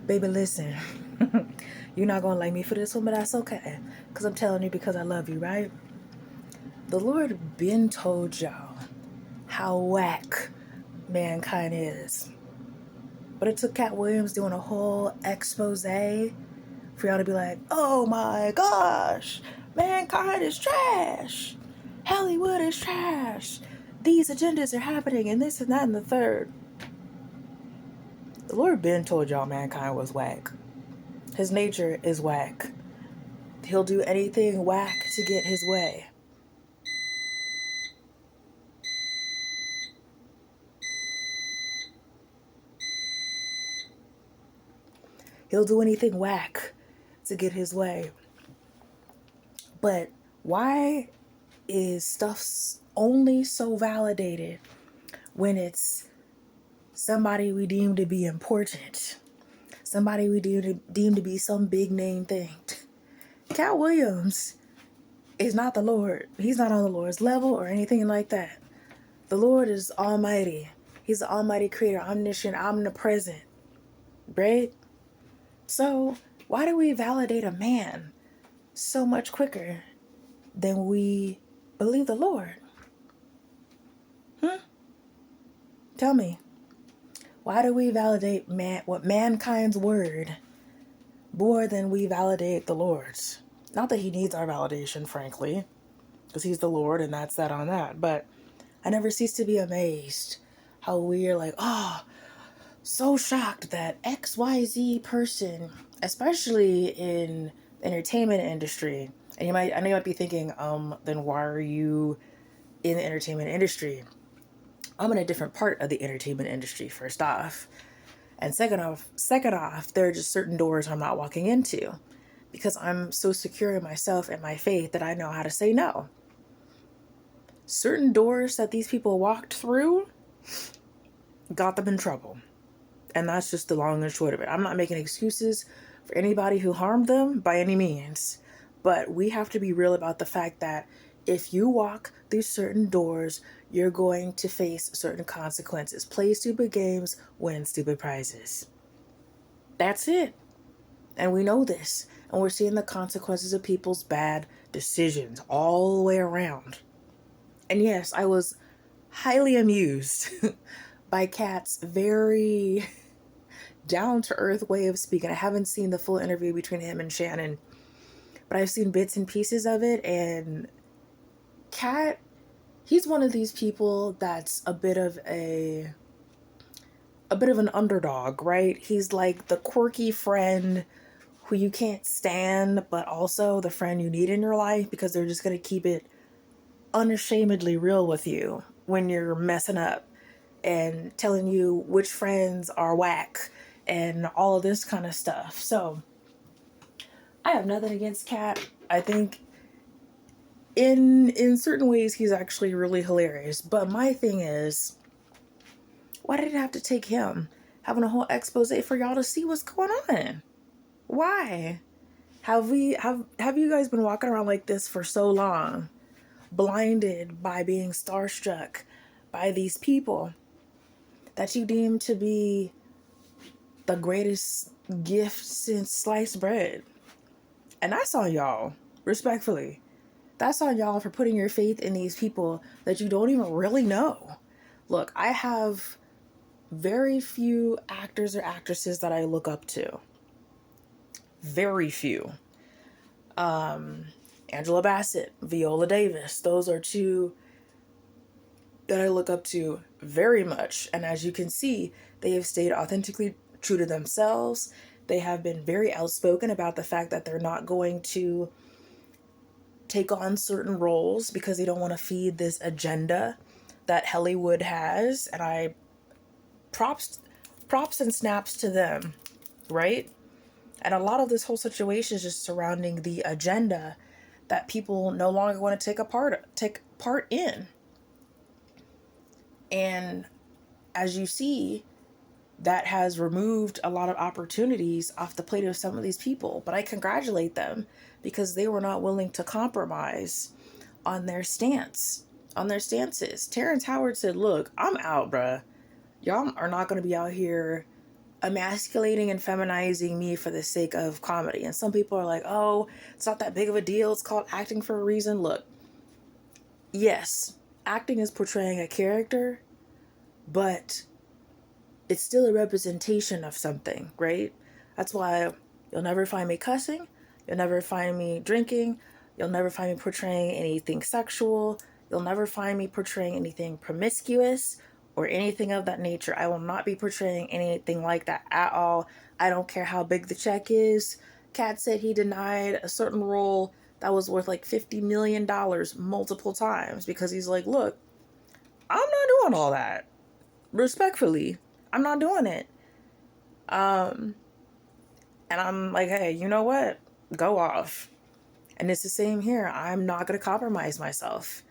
Baby, listen. You're not gonna like me for this one, but that's okay. Because I'm telling you because I love you, right? The Lord been told y'all how whack mankind is. But it took Cat Williams doing a whole expose for y'all to be like, oh my gosh, mankind is trash. Hollywood is trash. These agendas are happening and this and that and the third. The Lord been told y'all mankind was whack. His nature is whack. He'll do anything whack to get his way. He'll do anything whack to get his way. But why is stuff only so validated when it's somebody we deem to be important? Somebody we deem to be some big name thing. Cat Williams is not the Lord. He's not on the Lord's level or anything like that. The Lord is almighty. He's the almighty creator, omniscient, omnipresent. Right? So why do we validate a man so much quicker than we believe the Lord? Tell me. Why do we validate mankind's word more than we validate the Lord's? Not that he needs our validation, frankly, because he's the Lord and that's that on that. But I never cease to be amazed how we're like, oh, so shocked that XYZ person, especially in the entertainment industry. And I know you might be thinking, then why are you in the entertainment industry? I'm in a different part of the entertainment industry, first off. And second off, there are just certain doors I'm not walking into because I'm so secure in myself and my faith that I know how to say no. Certain doors that these people walked through got them in trouble. And that's just the long and short of it. I'm not making excuses for anybody who harmed them by any means. But we have to be real about the fact that if you walk through certain doors, you're going to face certain consequences. Play stupid games, win stupid prizes. That's it. And we know this. And we're seeing the consequences of people's bad decisions all the way around. And yes, I was highly amused by Kat's very down-to-earth way of speaking. I haven't seen the full interview between him and Shannon, but I've seen bits and pieces of it, and Kat, he's one of these people that's a bit of an underdog, right? He's like the quirky friend who you can't stand, but also the friend you need in your life because they're just going to keep it unashamedly real with you when you're messing up and telling you which friends are whack and all of this kind of stuff. So I have nothing against Kat. I think in certain ways he's actually really hilarious. But my thing is, why did it have to take him having a whole expose for y'all to see what's going on? Why? Have you guys been walking around like this for so long, blinded by being starstruck by these people that you deem to be the greatest gift since sliced bread? And that's on y'all, respectfully. That's on y'all for putting your faith in these people that you don't even really know. Look, I have very few actors or actresses that I look up to. Very few. Angela Bassett, Viola Davis. Those are two that I look up to very much. And as you can see, they have stayed authentically true to themselves. They have been very outspoken about the fact that they're not going to take on certain roles because they don't want to feed this agenda that Hollywood has. And I props and snaps to them, right? And a lot of this whole situation is just surrounding the agenda that people no longer want to take part in. And as you see, that has removed a lot of opportunities off the plate of some of these people. But I congratulate them because they were not willing to compromise on their stances. Terrence Howard said, look, I'm out, bruh. Y'all are not going to be out here emasculating and feminizing me for the sake of comedy. And some people are like, oh, it's not that big of a deal. It's called acting for a reason. Look, yes, acting is portraying a character, but it's still a representation of something, right? That's why you'll never find me cussing. You'll never find me drinking. You'll never find me portraying anything sexual. You'll never find me portraying anything promiscuous or anything of that nature. I will not be portraying anything like that at all. I don't care how big the check is. Kat said he denied a certain role that was worth like $50 million multiple times because he's like, look, I'm not doing all that. Respectfully, I'm not doing it. And I'm like, hey, you know what? Go off. And it's the same here. I'm not going to compromise myself.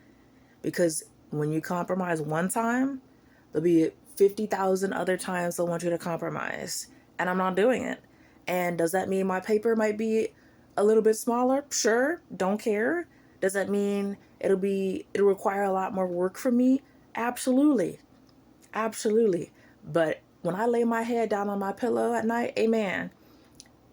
Because when you compromise one time, there'll be 50,000 other times they'll want you to compromise. And I'm not doing it. And does that mean my paper might be a little bit smaller? Sure. Don't care. Does that mean it'll require a lot more work from me? Absolutely. Absolutely. But when I lay my head down on my pillow at night, amen,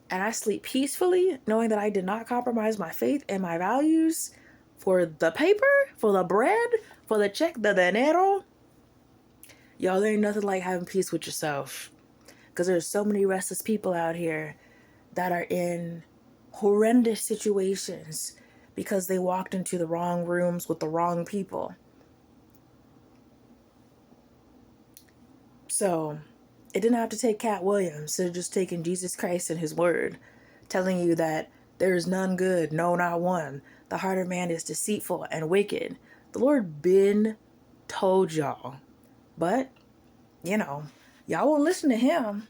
and I sleep peacefully, knowing that I did not compromise my faith and my values for the paper, for the bread, for the check, the dinero, y'all, there ain't nothing like having peace with yourself. Because there's so many restless people out here that are in horrendous situations because they walked into the wrong rooms with the wrong people. So it didn't have to take Cat Williams to just taking Jesus Christ and his word, telling you that there is none good, no, not one. The heart of man is deceitful and wicked. The Lord been told y'all. But, y'all won't listen to him.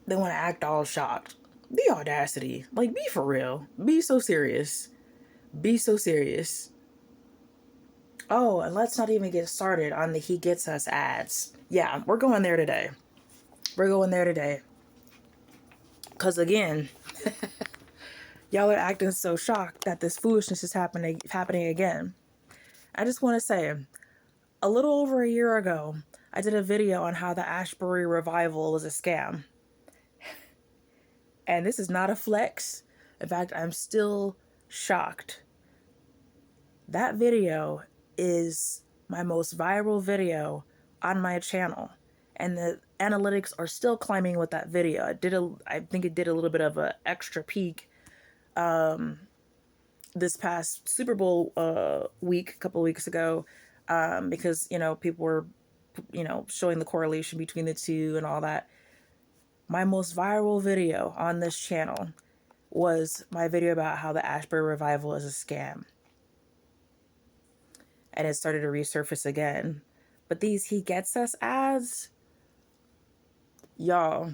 They want to act all shocked. The audacity. Like, be for real. Be so serious. Be so serious. Oh, and let's not even get started on the He Gets Us ads. Yeah, we're going there today. Because again, y'all are acting so shocked that this foolishness is happening again. I just want to say, a little over a year ago, I did a video on how the Ashbury revival was a scam. And this is not a flex. In fact, I'm still shocked. That video is my most viral video on my channel. And the analytics are still climbing with that video. I think it did a little bit of an extra peak this past Super Bowl week, a couple of weeks ago, because, people were, showing the correlation between the two and all that. My most viral video on this channel was my video about how the Ashbury revival is a scam. And it started to resurface again. But these He Gets Us ads, y'all,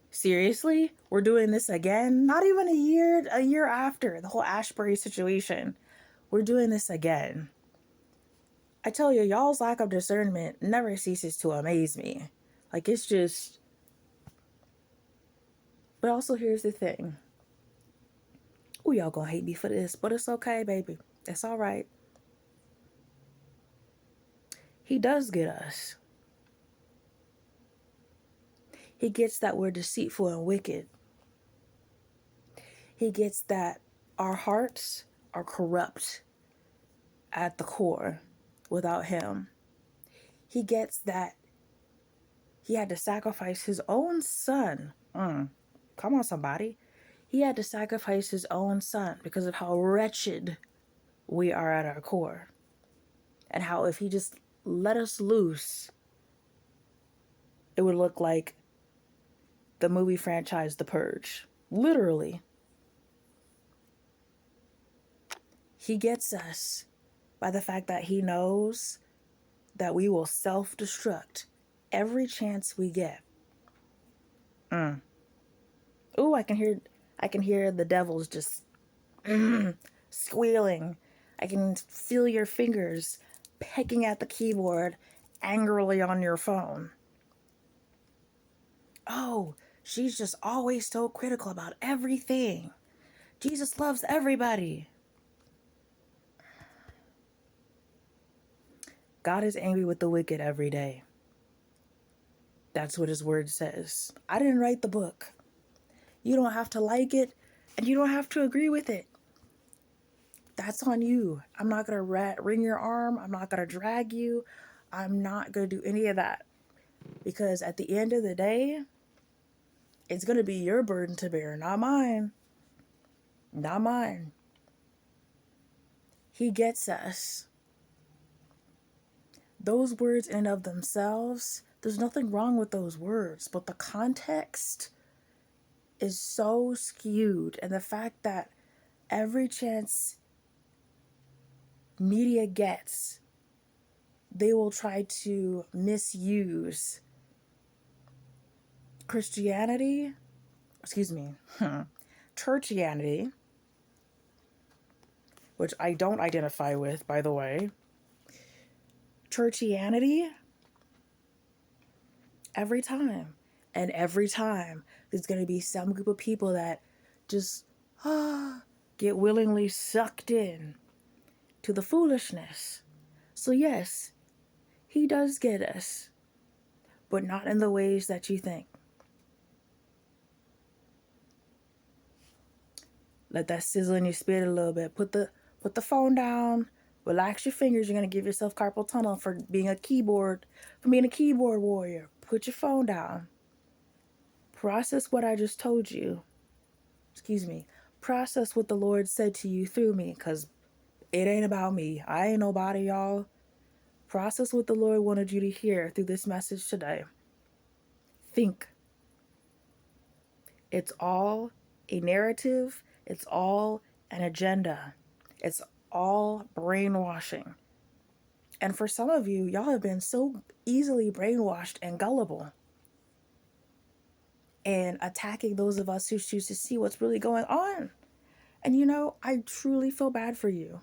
seriously? We're doing this again? Not even a year after the whole Ashbury situation. We're doing this again. I tell you, y'all's lack of discernment never ceases to amaze me. Like, it's just... But also, here's the thing. Ooh, y'all gonna hate me for this, but it's okay, baby. It's all right. He does get us. He gets that we're deceitful and wicked. He gets that our hearts are corrupt at the core without him. He gets that he had to sacrifice his own son. Come on, somebody. He had to sacrifice his own son because of how wretched we are at our core. And how if he just let us loose, it would look like the movie franchise The Purge. Literally. He gets us by the fact that he knows that we will self-destruct every chance we get. Ooh, I can hear the devils just squealing. I can feel your fingers pecking at the keyboard angrily on your phone. Oh, she's just always so critical about everything. Jesus loves everybody. God is angry with the wicked every day. That's what his word says. I didn't write the book. You don't have to like it, and you don't have to agree with it. That's on you. I'm not going to wring your arm. I'm not going to drag you. I'm not going to do any of that. Because at the end of the day, it's going to be your burden to bear, not mine. Not mine. He gets us. Those words in and of themselves, there's nothing wrong with those words, but the context is so skewed, and the fact that every chance media gets, they will try to misuse Christianity, churchianity, which I don't identify with, by the way. Churchianity, every time. And every time, there's going to be some group of people that just get willingly sucked in to the foolishness. So yes, he does get us, but not in the ways that you think. Let that sizzle in your spirit a little bit. Put the phone down. Relax your fingers. You're gonna give yourself carpal tunnel for being a keyboard warrior. Put your phone down. Process what I just told you. Process what the Lord said to you through me, because it ain't about me. I ain't nobody, y'all. Process what the Lord wanted you to hear through this message today. Think. It's all a narrative. It's all an agenda. It's all brainwashing. And for some of you, y'all have been so easily brainwashed and gullible, and attacking those of us who choose to see what's really going on. And I truly feel bad for you.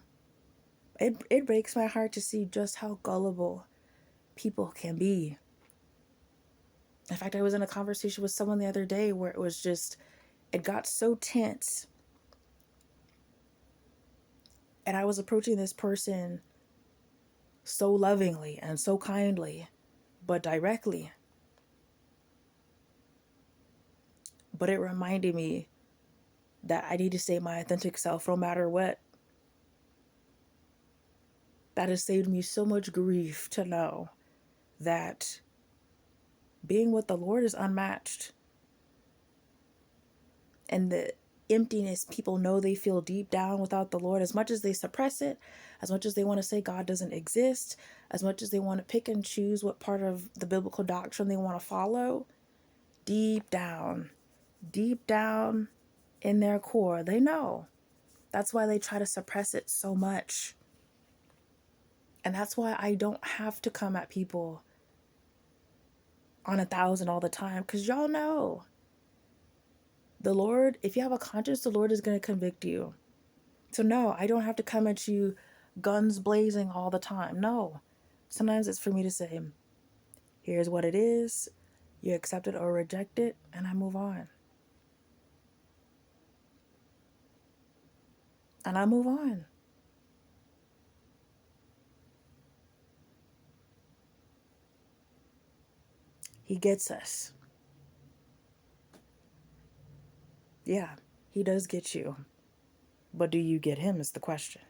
It breaks my heart to see just how gullible people can be. In fact, I was in a conversation with someone the other day where it got so tense. And I was approaching this person so lovingly and so kindly, but directly. But it reminded me that I need to stay my authentic self no matter what. That has saved me so much grief to know that being with the Lord is unmatched. And the emptiness people know they feel deep down without the Lord, as much as they suppress it, as much as they want to say God doesn't exist, as much as they want to pick and choose what part of the biblical doctrine they want to follow, deep down in their core, they know. That's why they try to suppress it so much. And that's why I don't have to come at people on 1,000 all the time, because y'all know the Lord, if you have a conscience, the Lord is going to convict you. So no, I don't have to come at you guns blazing all the time. No. Sometimes it's for me to say, here's what it is. You accept it or reject it, and I move on. And I move on. He gets us. Yeah, he does get you. But do you get him is the question.